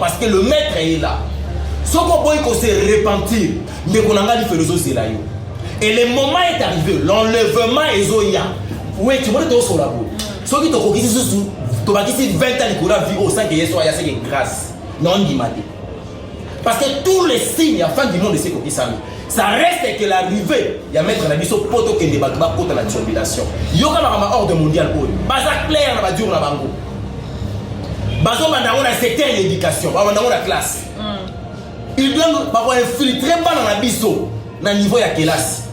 Parce que le maître est là. Ce qu'on peut se repentir, mais qu'on a fait les autres. Et le moment est arrivé, l'enlèvement est zoya. Oui, tu vois, tu es sur la boue. Ce qui te dit, tu vas dire 20 ans de courant vie au sein de Yessoa, il y a grâce. Non, il m'a dit. Parce que tous les signes, la fin du monde, c'est ce ça reste que l'arrivée, il y a mettre la mission poto qui est débattement contre la tribulation. Il y a un ordre mondial. Baza clair, on va dire, on a bango. Bazo, on a un secteur d'éducation, on a la classe. Il doit infiltrer dans la biso, dans le niveau de la classe.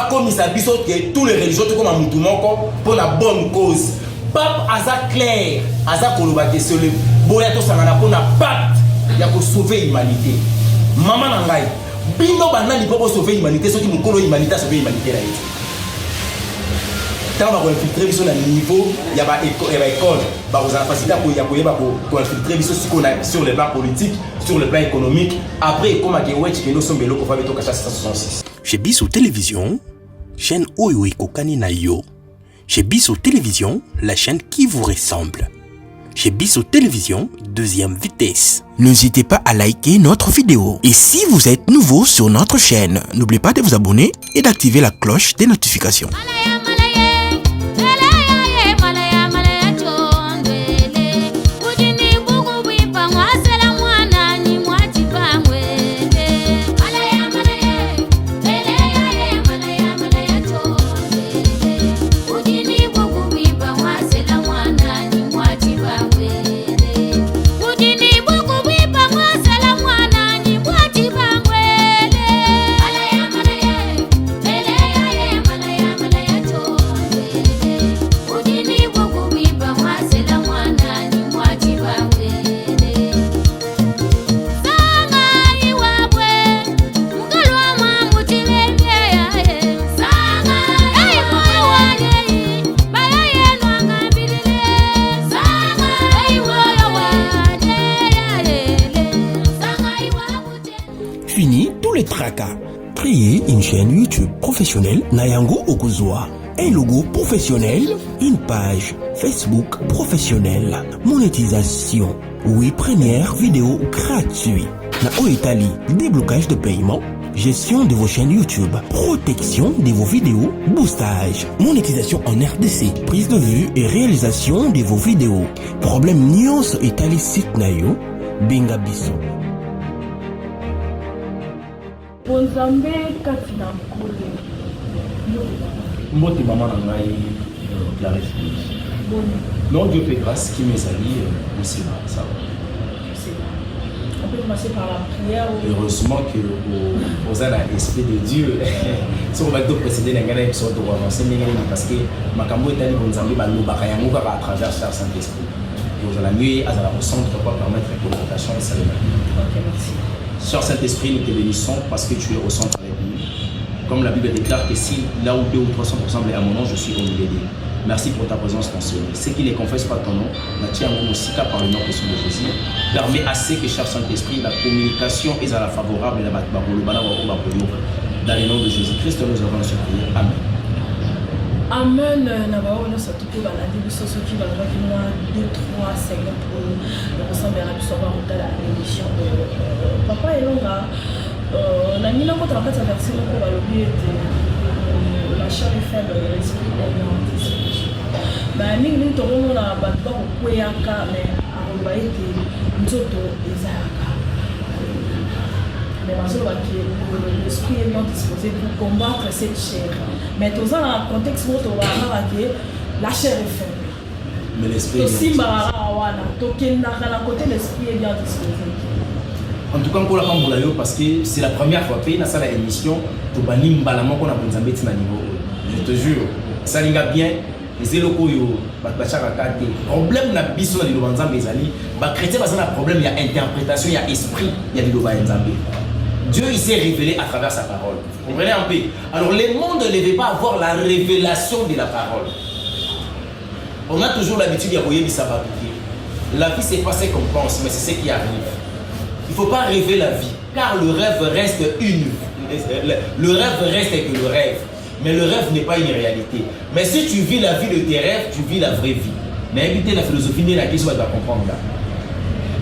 Comme il biso que tous les religieux comme un moutoumoko pour la bonne cause. Pape Aza clair, Aza kolobate sur le boyato sangana pour la pacte, il y a pour sauver l'humanité. Maman Nangai, bino banani pour sauver l'humanité, ceux qui nous connaissent l'humanité, sauver l'humanité là. Quand on va infiltrer sur le niveau, il y a une école, vous avez facilité pour infiltrer sur le plan politique, sur le plan économique. Après, comment nous sommes bello pour faire le 166. Chez Bissou Télévision, chaîne Oyo Kokani na yo. Chez Bissou Télévision, la chaîne qui vous ressemble. Chez Bissou Télévision, deuxième vitesse. N'hésitez pas à liker notre vidéo. Et si vous êtes nouveau sur notre chaîne, n'oubliez pas de vous abonner et d'activer la cloche des notifications. Fini tous les tracas. Créer une chaîne YouTube professionnelle Nayango Okuzwa. Un logo professionnel, une page Facebook professionnelle. Monétisation. Oui, première vidéo gratuite. Na Italie, déblocage de paiement. Gestion de vos chaînes YouTube, protection de vos vidéos, boostage, monétisation en RDC, prise de vue et réalisation de vos vidéos. Problème Nyons Italie site nayo, Benga Biso. Bonzambe katina mkule. Mboti maman nangai Clarisse. Non, Dieu fait grâce qui mes amis aussi ça va. On peut commencer par la prière. Heureusement que vous avez l'esprit de Dieu. Si on va donc précéder les gars, ils sont de avancer parce que ma cambo est allé bonzambe baloubakayango à travers le Saint-Esprit. Vous allez mieux à la centre pour permettre la communication et ça. Ok, merci. Sœur Saint-Esprit, nous te bénissons parce que tu es au centre avec nous. Comme la Bible déclare que si là où 2 ou 300 ressemblent à mon nom, je suis au milieu d'eux. Merci pour ta présence mentionnée. Ceux qui ne confessent pas ton nom, aussi par le nom de Jésus, permet assez que cher Saint-Esprit, la communication est à la favorable dans le nom de Jésus-Christ, nous avons ce prière. Amen. Amen. Nabao na satuko balandi biso soki balobaki mwa 2-3 secondes pour ressemble à biso ba rotala émission papa elonga na mina ko tra kata verset ko balobi ete la chair est faible l'esprit est lent. Ba mingi to mona ba ba ko kweyaka mais aloba ete nzoto ezalaka. Mais l'esprit est non disposé pour combattre cette chair. Mais dans un contexte où on va la chair est faible. Mais l'esprit est bien disposé. En tout cas, on l'a parce que c'est la première fois que dans la émission, je te jure, ça l'est bien. Les locaux, le problème na biso na liloba nzambe ezali ba chrétien bazana problème, il y a interprétation, il y a esprit, il y a liloba nzambe. Dieu il s'est révélé à travers sa parole. Vous comprenez un peu? Alors le monde ne devait pas avoir la révélation de la parole. On a toujours l'habitude de voyer ça. La vie c'est pas ce qu'on pense, mais c'est ce qui arrive. Il ne faut pas rêver la vie, car le rêve reste le rêve reste que le rêve. Mais le rêve n'est pas une réalité. Mais si tu vis la vie de tes rêves, tu vis la vraie vie. Mais éviter la philosophie, mais la question, elle doit comprendre là.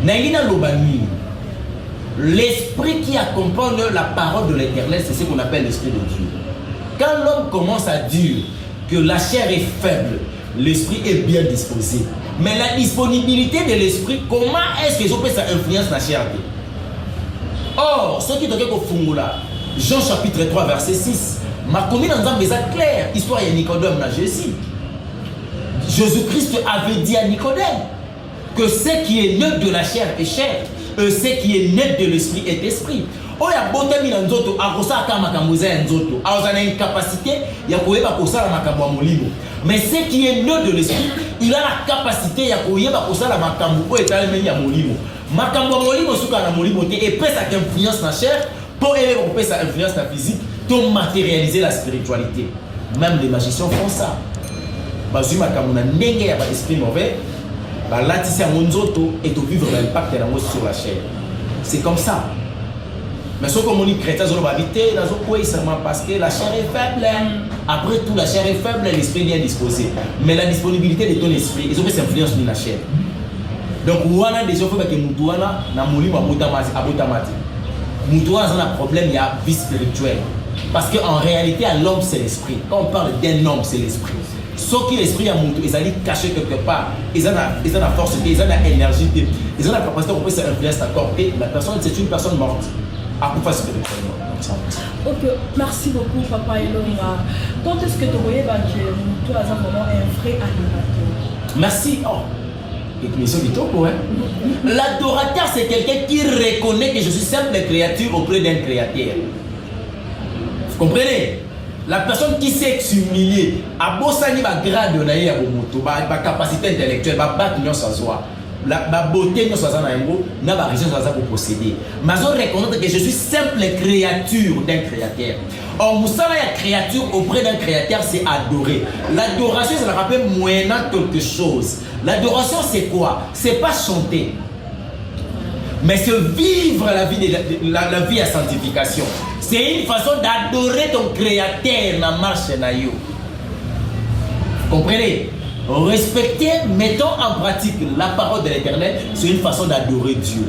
Nangina Lobani, l'esprit qui accompagne la parole de l'Éternel, c'est ce qu'on appelle l'esprit de Dieu. Quand l'homme commence à dire que la chair est faible, l'esprit est bien disposé. Mais la disponibilité de l'esprit, comment est-ce que ça influence la chair? Or, ce qui est au Fungula, Jean chapitre 3, verset 6, ma commune en disant, mais c'est clair, histoire de Nicodème, là, Jésus-Christ avait dit à Nicodème que ce qui est né de la chair est chair, et ce qui est né de l'esprit est esprit. Oh, il y a beaucoup de gens à cause de une capacité, il y a beaucoup de gens. Mais ce qui est né de l'esprit, il a la capacité à cause de la makambo et à molimo. Makambo molimo suka na molimo et peut sa influence na chair pour élever sa influence na physique, pour matérialiser la spiritualité. Même les magiciens font ça. Bazui makambo na ndenge ya ba esprit mauvais, ba latisi ya monzoto et de vivre l'impact sur la chair. C'est comme ça. Mais ce que mon chrétien va habiter, parce que la chair est faible. Après tout, la chair est faible, l'esprit est bien disposé. Mais la disponibilité de ton esprit, ils ont fait influence sur la chair. Donc, on a des gens qui ont un problème, il y a vie spirituelle. Parce qu'en réalité, l'homme, c'est l'esprit. Quand on parle d'un homme, c'est l'esprit. Sauf que l'esprit a monté, ils allaient cacher quelque part. Ils ont la force, ils ont l'énergie, ils ont la capacité de faire influence à corps. La personne, c'est une personne morte. Ok, merci beaucoup Papa Elonga. Quand est-ce que tu voyais que tu as un vrai adorateur? Merci. L'adorateur, c'est quelqu'un qui reconnaît que je suis simple créature auprès d'un créateur. Vous comprenez? La personne qui sait s'humilier, a bossani ba grade na ya bomoto, ba capacité intellectuelle, ba bat non sans joie. La beauté nous soit n'a pas raison pour posséder. Mais je reconnais que je suis simple créature d'un créateur. Or, Moussala la créature auprès d'un créateur, c'est adorer. L'adoration, ça me rappelle moyennant quelque chose. L'adoration, c'est quoi? C'est pas chanter, mais c'est vivre la vie à sanctification. C'est une façon d'adorer ton créateur dans la marche na yo. Vous comprenez? Respecter, mettons en pratique la parole de l'Éternel, c'est une façon d'adorer Dieu.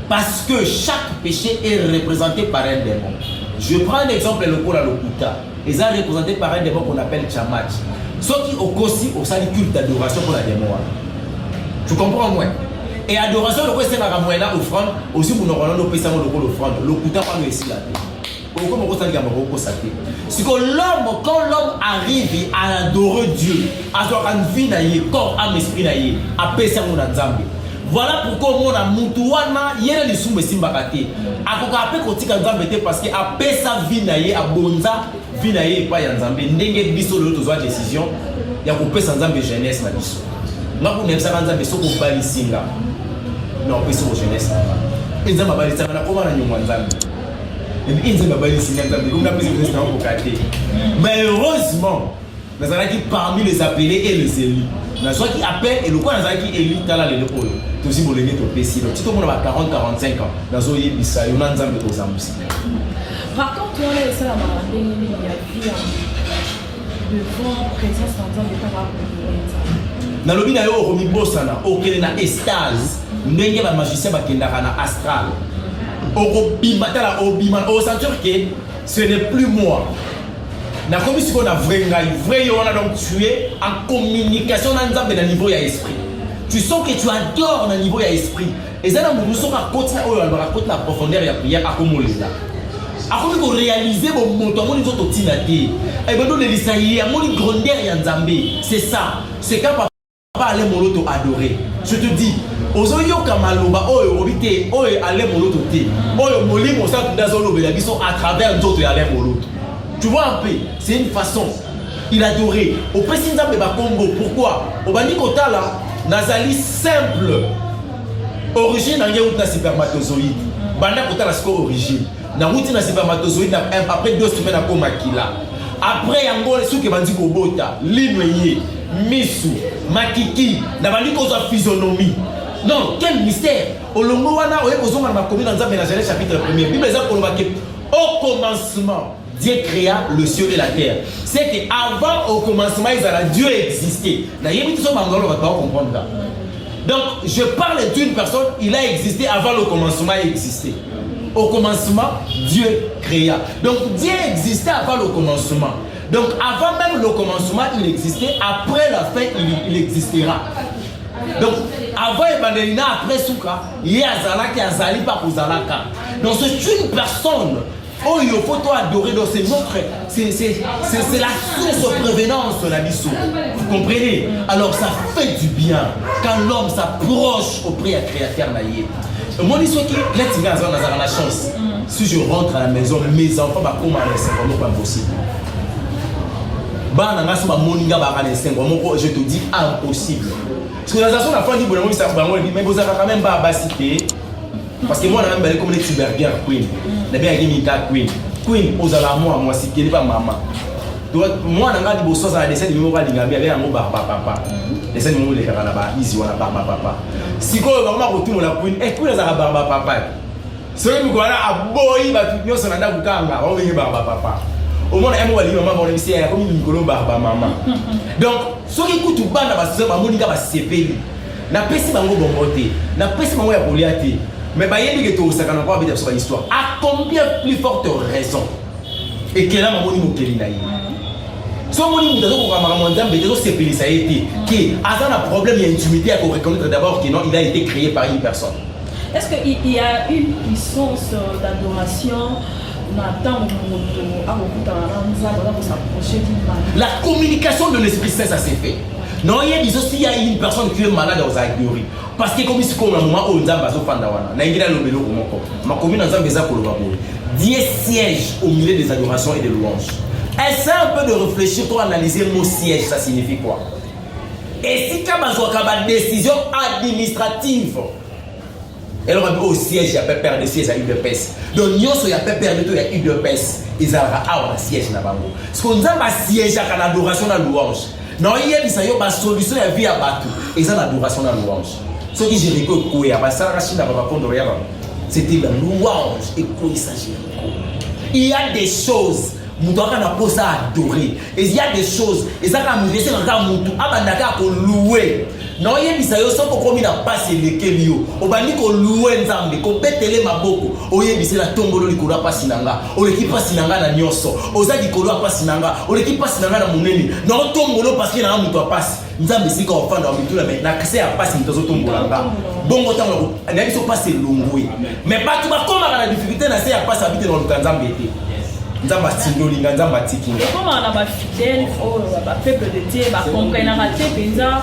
Parce que chaque péché est représenté par un démon. Je prends un exemple, le Kola Lokuta. Ils sont représentés par un démon qu'on appelle Chamach. Ceux qui ont aussi un culte d'adoration pour la démon. Tu comprends moi? Et adoration, le c'est la moyenne offrande, aussi pour nous rendre le péché, l'offrande. Lokuta, pas le ici là. C'est que l'homme, quand l'homme arrive à adorer Dieu, à avoir une vie naïe, corps, âme, esprit naïe, à paix, mon Nzambe. Voilà pourquoi on a Moutouana, il y a des sous Messimbakate. À quoi après Kotika Nzambe parce que à paix sa vie naïe, à bonza, vie naïe, pas Nzambe. N'engage biso de l'autre décision, il y a coupé sans Nzambe jeunesse na biso. Moi pour n'aime ça Nzambe so ko bali singa. Non, pas so jeunesse. Nzambe bali singa na ko na nyuma Nzambe. Mais heureusement, nous avons qui parmi les appelés et les élus. Nous avons qui appellent et le quoi nous avons qui élus dans la l'épaule. Tout aussi pour les mettre au PC. Donc si tout le monde a 40-45 ans, nous avons eu ça, nous avons ensemble aux ambus. Raconte-moi ça la maladie, il y a vie devant présence en disant de pas na lobi na yo romi bosana okele na estase ndenge ba magicien ba kendaka na astral. Au sentir que ce n'est plus moi. Na comme si on a vrai on a donc tué en communication dans le niveau de l'esprit. Tu sens que tu adores dans le niveau de l'esprit. Et ça nous sommes à côté la profondeur de la prière à comme les là. À comme réaliser mon montant mon autres tinati. Et ben donc les saillie à mon grandeur ya Nzambe. C'est ça. C'est quand papa allait mon auto adorer. Je te dis ozoyoka maloba oyo obité oyo ale moloto te oyo molimo sa ndazolo bela biso à travers d'autres ya ale moloto. Tu vois un peu, c'est une façon il adorait au président de Bakombo. Pourquoi au bandi kotala nazali simple origine na ngeuta spermatozoïde banda kotala siko origine na route na spermatozoïde après 2 semaines à komakila après yango suki bandi kobota linweye misu makiki na bandi koza physionomie. Non, quel mystère. Au longo wana oye kozonga na commune Nzambe na Genèse chapitre 1er. Bible eza koloba ke au commencement Dieu créa le ciel et la terre. C'est qu'avant, au commencement, Dieu existait. Donc, je parle d'une personne, il a existé avant le commencement, il existait. Au commencement, Dieu créa. Donc, Dieu existait avant le commencement. Donc, avant même le commencement, il existait. Après la fin, il existera. Donc, avant Evangelina, après Souka, il y a Zalaki, Azali, par Zalaka. Donc, c'est une personne. Oh, il faut adorer. Donc, c'est notre. C'est la source de prévenance, la mission. Vous comprenez? Alors, ça fait du bien quand l'homme s'approche auprès du Créateur. Moi, je dis que la chance. Si je rentre à la maison, mes enfants vont comme à l'instinct, pas possible. Je te dis impossible. Parce que la nation n'a pas dit mais vous avez quand même pas basité. Parce que moi, je suis comme les Tuberger Queen. Je suis Queen. Queen, aux alarmes, moi, si qui n'est pas maman. Donc, moi, je suis dit que les scènes de mémoire, il y avait un mot papa. Les scènes de mémoire, il y avait là-bas, ici, on a papa. Si vous avez retourné la Queen, et Queen, ça a papa. Si vous avez un boy, il va tout le monde on va papa. Au moins, un mot, il va maman, c'est comme une Nicolas Barba maman. Donc, ceux qui écoutent tout bas, Monica va se séparer. Na pesi bango bomboté, na pesi bango ya poliate. Mais bah il y a des choses ça n'a pas envie sur l'histoire. À combien plus forte raison et que là maman ni mokeli na yi. So moni mutazo ko maman nzambe dezo séparer ça a été qui a un problème d'intimité à reconnaître d'abord que non il a été créé par une personne. Est-ce qu'il y a une puissance d'adoration? La communication de l'Esprit Saint, ça s'est fait. Non, il y a des aussi, il y a une personne qui est malade dans sa théorie. Parce que comme ici, comme un moment où on a besoin de Dieu siège au milieu des adorations et des louanges. Essaie un peu de réfléchir pour analyser le mot siège, ça signifie quoi? Et si tu as une décision administrative, elle aura au siège, il y a pas peur de siège à UDPS. Donc, il y a pas peur de UDPS. Ils auront un siège là-bas. Parce qu'on a un siège à l'adoration à la louange. Non, il y a une solution à la vie à Batou. Ils ont l'adoration à la louange. Ce qui j'ai récolté, c'était la louange et quoi il s'agit. Il y a des choses. Nous devons adorer. Et il y a des choses. Et ça, quand nous laissons louer. Non, il y a des choses qui n'a pas les kelio. On va dire qu'on loue Nzambe, qu'on pète les maboko. On y a des la tombolo li kola pas sinanga. On l'équipe pas sinanga na nyoso. On a dit kola pas sinanga. On l'équipe pas sinanga na moneni. Non tombolo parce qu'il y a un muto passe. Nzambe c'est qu'on fait dans muto là maintenant que c'est à passer muto tombolanga. Bon autant on a dit so passer longwe. Mais pas tout va comme la difficulté na c'est à passer habiter dans le Nzambe été. Nzamba tindoli nzamba tiki. Comment on a ba fidèle au peuple de Dieu ba comprendre raté penza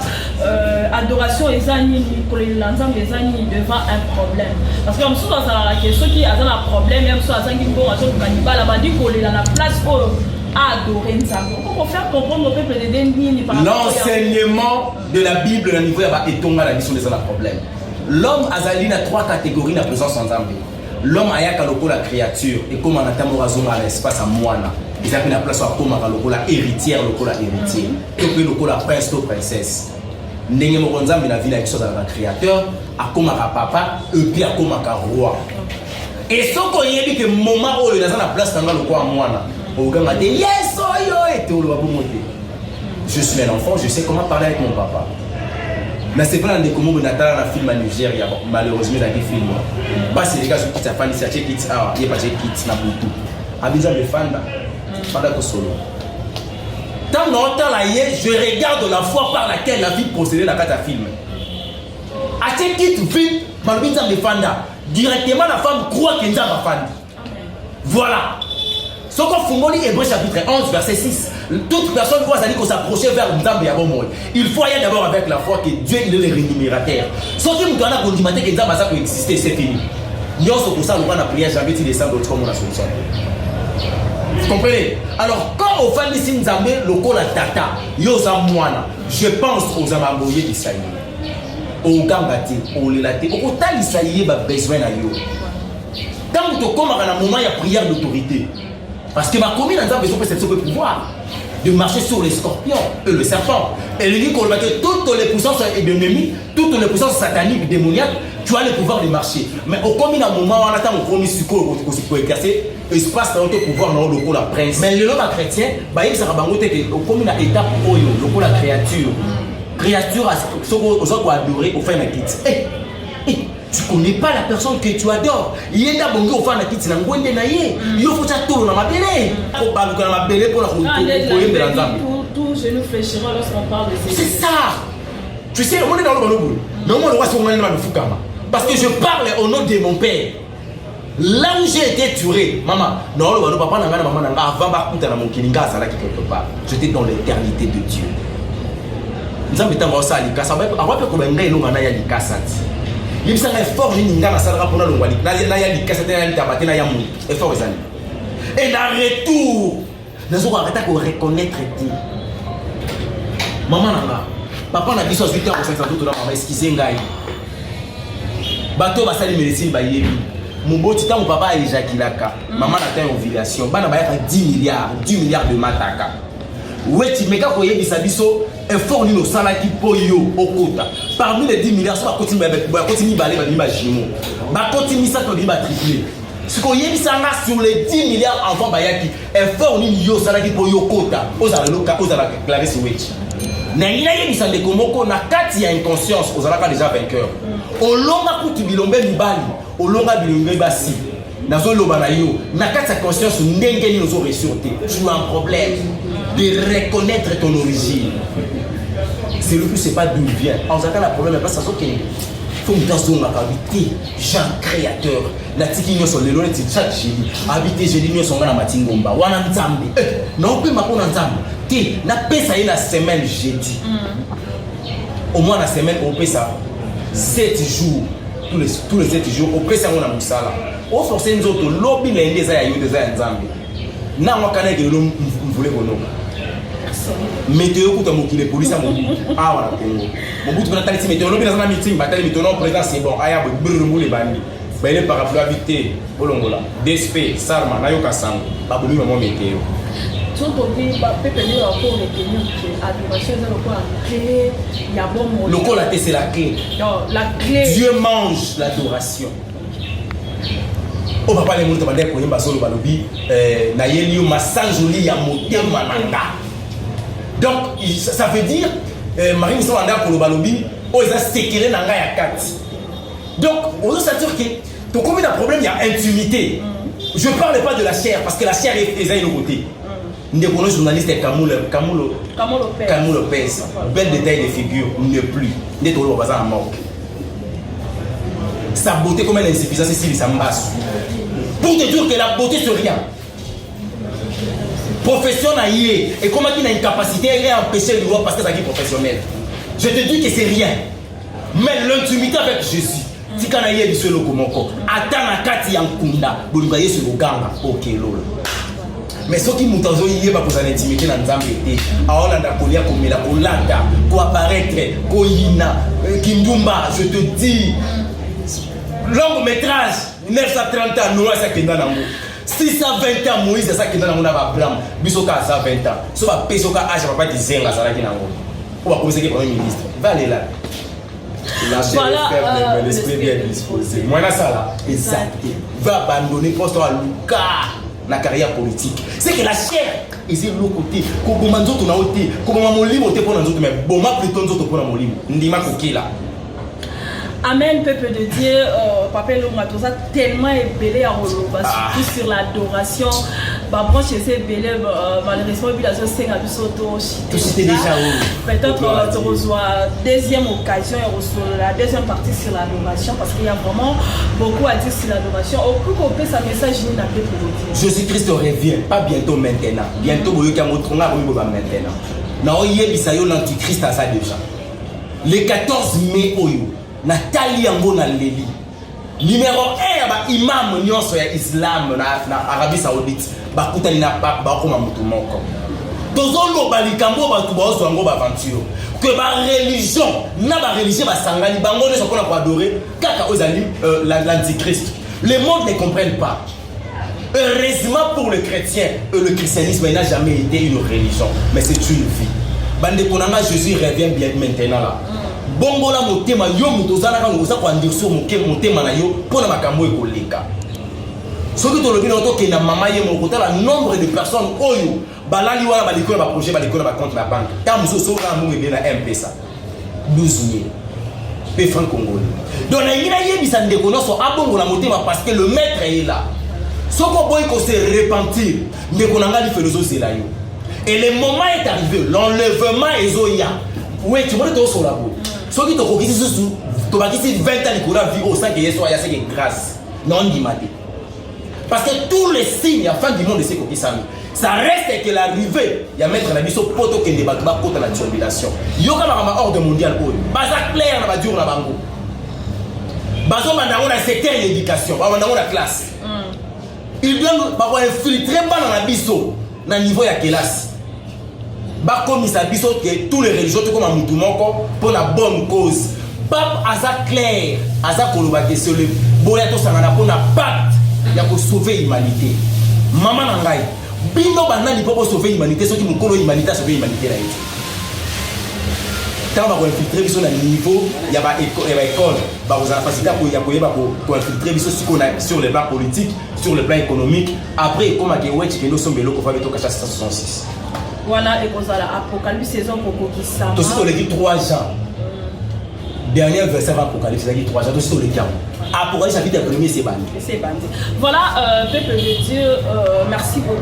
adoration ezani pour les Nzamba ezani devant un problème. Parce que comme ça ça la question qui a un problème même soit azangi ngo azo kanibala ba di kolela la place pour adorer Nzamba. Comment faire comprendre au peuple de Dieu par l'enseignement de la Bible au niveau ya etonga la mission des problème. L'homme azali na trois catégories na présence en Nzamba. L'homme a la créature et comme on a à l'espace à moana. Ils appellent la place à comme la héritière, héritier. Et puis la prince ou princesse. N'est pas la vie avec la créateur, à comme papa, et puis à comme roi. Et ce qu'on y a dit que moment où il y a la place dans le coin à moana. Au gars dit yes, je suis un enfant, je sais comment parler avec mon papa. Mais c'est pas dans des communes natales dans film à Nigeria, malheureusement dans des films. Pas c'est les gars qui s'appellent ici, qui kids ah, il y a pas de kids na butu. Abidjan me fanda. Fanda ko solo. Tant longtemps là je regarde la foi par laquelle la vie procédait dans le film. À ce qui vit, malheureusement me fanda. Directement la femme croit qu'elle est ma femme. Voilà. Ce qu'on Fungoli Hébreu chapitre 11 verset 6. Toute personne doit s'approcher vers Nzambe ya bomoi. Il faut y aller d'abord avec la foi que Dieu il est le rémunérateur. Ce qui nous donne à condimenter que Nzambe ça peut exister, c'est fini. Nous sommes pour ça nous va prière jamais tu descends d'autres comme la solution. Vous comprenez? Alors quand on fait ici Nzambe loko la tata, yo za mwana, je pense aux amamboyés d'Israël. Au gambati, au lelate, au tal Israël ba besoin na yo. Quand tu commences à un moment il y a prière d'autorité. Parce que ma commune a besoin de ce pouvoir. de marcher sur les scorpions et le serpent. Et il dit que toutes les puissances ennemies, toutes les puissances sataniques, démoniaques, tu as le pouvoir de marcher. Mais au commun à moment, on attend au commun succo pour exercer, il se passe dans le pouvoir dans le la prince. Mais le homme chrétien, il s'est rendu au commun à étape où la créature. Créature, aux autres pour adorer, au fin de la quitte. Tu connais pas la personne que tu adores. Il y a des gens qui ont fait la quitte, il faut que tu tournes dans ma belle. Il faut que tu belle pour la tout je nous fléchirons lorsqu'on parle de ces. C'est ça. Tu sais, on est dans le bon mais on va se rendre dans le Fukama. Parce que je parle au nom de mon père. Là où j'ai été tué, maman, non, le papa n'a pas maman, avant de mon kininga, ça là qui quelque part. J'étais dans l'éternité de Dieu. Nous avons été en ça à l'Ikasa. Avant que nous ayons un l'Ikasa. Il y a un effort, il y a un effort pour nous. Il y a un l'Ikasa, il y a un effort. Et dans le retour, nous avons arrêté de reconnaître Dieu. Maman, papa n'a dit ça 8 ans au 500 tout là, maman, excusez-moi. Bateau va salir médecine, bah yébi. Mon beau titan, mon papa a éjaculé. Maman a fait une ovulation. Bah n'a pas 10 milliards de mataka. Ouais, tu m'as dit que Bisabiso effort ni nos salaki pour yo au quota. Parmi les 10 milliards, ça va continuer à aller dans l'imagine. Va continuer ça pour dire tripler. Ce qu'on y a sur les 10 milliards avant Bayaki, effort ni yo salaki pour yo quota. Aux ala Clarisse Witch. N'ayina yebisa ndeko moko na kati ya inconscience ozalaka déjà vainqueur. Olonga kutu bilombe mibali, olonga bilombe basi. Nazo loba na yo, na kati ya conscience ndenge ni ozo ressortir. Tu as un problème de reconnaître ton origine. C'est le plus c'est pas d'où il vient. En zaka la problème parce que faut me danser ma habité Jean créateur. La tiki nyo son lelo ti chat jeli. Habité jeli nyo son na matingomba. Wana nzambe. Non peut mako na nzambe. Na pesa la semaine jeudi. Au moins la semaine on peut ça 7 jours tous les 7 jours on peut ça on a musala. On forcer nous autres lobby les ndeza ya yo ndeza nzambe. Na wakana ke lo mvule kono. Météo kuta mokile police mo. Ah wala Congo. Mon bout na talisi météo lobby na meeting batali météo non président c'est bon. Aya bo brrrmo les bandi. Ba ile parapluie habité bolongola. DSP Sarma na yo kasango. Ba bolu mo météo. C'est la clé. Dieu mange l'adoration. Oh papa les mots de dire qu'on solo balobi na yelio masanjoli ya motema nanga. Donc ça veut dire Marie Moussanda pour le balobi oh ils a séqué nanga ya 4. Donc on doit s'assurer que donc comme il y a un problème il y a intimité. Je parle pas de la chair parce que la chair est de l'autre côté. Ndeko journaliste Camoulo Lopez. Bel détail de figure ne plus. Ndeko lo baza en mort. Sa beauté comme elle est insuffisante c'est si ça m'basse. Pour te dire que la beauté c'est rien. Profession naïe et comment il a une capacité à empêcher le roi parce que c'est qui professionnel. Je te dis que c'est rien. Mais l'intimité avec Jésus. Si quand il y a du seul komoko, attends na kati ya nkunda, bolungaye sur le ganga. OK lolo. Mais ce qui nous tazo yé ba pour l'intimité dans nzambe té. Aola nda kolia komela kolanda, ko apparaître, ko yina, kindumba, je te dis. Long métrage 930 ans Noah ça kenda nango. 620 ans Moïse ça kenda nango na ba Abraham. Bisoka ça 20 ans. So ba pesoka âge papa dizenga ça la kinango. On va commencer comme premier ministre. Va aller là. Voilà, l'esprit bien disposé. Moi, ça là, exact. Va abandonner poste à Luca la carrière politique. C'est que la chair, et c'est l'autre côté. Comme on a dit, comme on a dit, pour nous autres, mais bon, ma plutôt nous autres pour nous dire. Ndima kokila. Amen, peuple de Dieu. Papa Lomatosa tellement ébélé à Roloba, surtout sur l'adoration. Branche c'est belé malheureusement population c'est à bisoto c'était déjà peut-être tu reçois deuxième occasion et reçoit la deuxième partie sur l'adoration parce qu'il y a vraiment beaucoup à dire sur l'adoration au plus qu'on peut sa message nous n'a pas pour Jésus-Christ revient pas bientôt maintenant bientôt vous y a montré maintenant na oye bisayo l'antichrist à ça déjà le 14 mai oyo Nathalie yango na leli numéro 1 ba imam nyonso ya Islam na Arabie Saoudite bakutani na pape bakoma mutu moko tozolo balikambo batu baozo yango ba aventure que ba religion na ba religieux basangani bango ne sokona ko adorer kaka ozali l'antichrist. Le monde ne comprenne pas. Heureusement pour le chrétien, le christianisme n'a jamais été une religion, mais c'est une vie. Bande konanga Jésus revient bien maintenant là. Bongo la motema yo mutozana ka ngosa kwa ndirso motema na yo pona makambo ekoleka. Soki to lobi na to ke na mama ye mo kotala nombre de personnes oyo balali wala balikona ba projet balikona ba compte na banque. Tam so so na mu ebe na M-Pesa. 12 000. Pe franc congolais. Donc na ngina ye bisa ndeko no so abongo la motema parce que le maître est là. Soko boy ko se repentir ndeko nanga li philosophie la yo. Et le moment est arrivé, l'enlèvement est zoya. Oui, tu vois tout sur la boue. Ce qui te dit sous, tu vas dire 20 ans de la vie au sein que Yeshua, il y a grâce. Non, dit parce que tous les signes, la fin du monde, c'est que ça reste que l'arrivée, il y a mettre la mission poto qui débat contre la tribulation. Il y a un ordre mondial. Baza clair, on va dire, on a bango. Bazo, on a un secteur d'éducation, on a la classe. Il doit infiltrer pas dans la biseau, dans le niveau de la classe. Comme il s'habille que tous les religieux comme un moutoumoko pour la bonne cause. Pape Aza clair, Aza Kolobake sur le boyato sangana pour la pacte, il y a pour sauver l'humanité. Maman Nangai, bino banani pour sauver l'humanité, ceux qui nous collent l'humanité, sauver l'humanité là. Quand on va infiltrer sur le niveau, il y a une école, vous avez facilité pour infiltrer sur le plan politique, sur le plan économique. Après, comme à Gewetch, nous sommes bello qu'on va mettre au 66. Voilà, et qu'on a l'Apocalypse saison pour qu'on ça. Tout ce qu'on a dit 3 ans. Dernier verset va Apocalypse, il a dit 3 ans. Tout ce qu'on a dit. Apocalypse, chapitre 1er, c'est bandit. C'est bandit. Voilà, peuple de Dieu, merci beaucoup.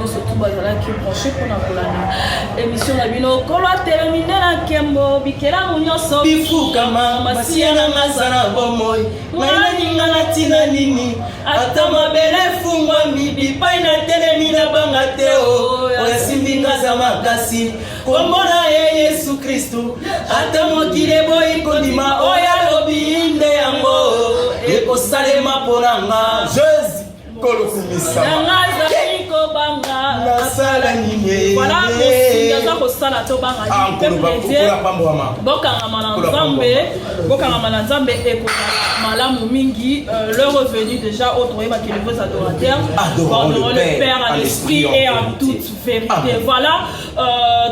Nous surtout qui branché pour la émission Nabino. Quand on a terminé la Kembo, Bikela Mounioso, Bifukama, Masiana Mazana Bomoy, Maïna Latina Nini, Atama Bele Fungwa Bibi, Paina Telemina Bangateo, Oyasimika Zamakasi, Komona Yesu Christo, Atamo Kilebo Ikodima, Oya Lobi Inde Yango. Eko salema ponanga Jésus kolokumisa nasala nini voilà nous sommes sala to banga bokanga manzambe eko malamu mingi le revenu déjà autre et que les vos adorateurs adorons le Père en esprit et en toute vérité. Voilà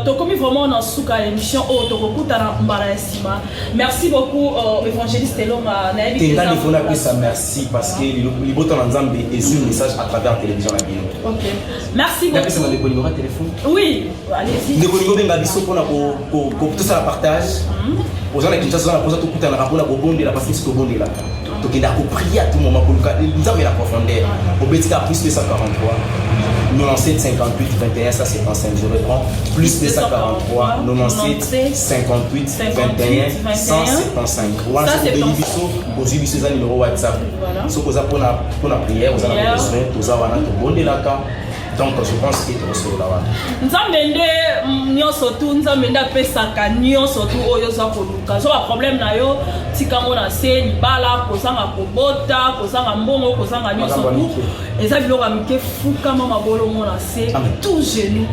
to comme vraiment dans souka émission auto kokutana mbala esima. Merci beaucoup évangéliste Eloma naebi merci parce que les boutons nzambe est un message à travers la télévision la bien. OK. Merci beaucoup. Merci de numéro de téléphone. Oui, allez-y. De numéro benga biso pour tout ça partage. Aux gens qui sont là pour tout kutana rapona ko bonde la parce que c'est bonde là. Donc il a prier à tout moment pour nous avons la profondeur. Au Betika plus de 143. 97 58 21 ça c'est en 5 je reprends plus de 143 97 58 21 175 voilà c'est pour biso bozi biso za numéro WhatsApp so poza pour la prière vous avez besoin toza wana to bondelaka donc je pense que tu reçois là nzambe nyonso tu nzambe ndapesaka nyonso tu oyo za koluka so problème na yo tikango na se libala kozanga kobota kozanga mbongo kozanga nyonso tu eza biloko mike fuka mama bolo mona se tout genou.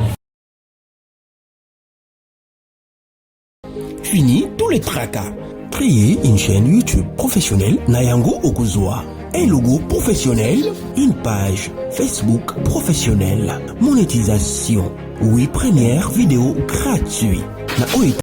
Fini tous les tracas. Créez une chaîne YouTube professionnelle Nayango Okuzwa. Un logo professionnel, une page Facebook professionnelle. Monétisation. Oui, première vidéo gratuite.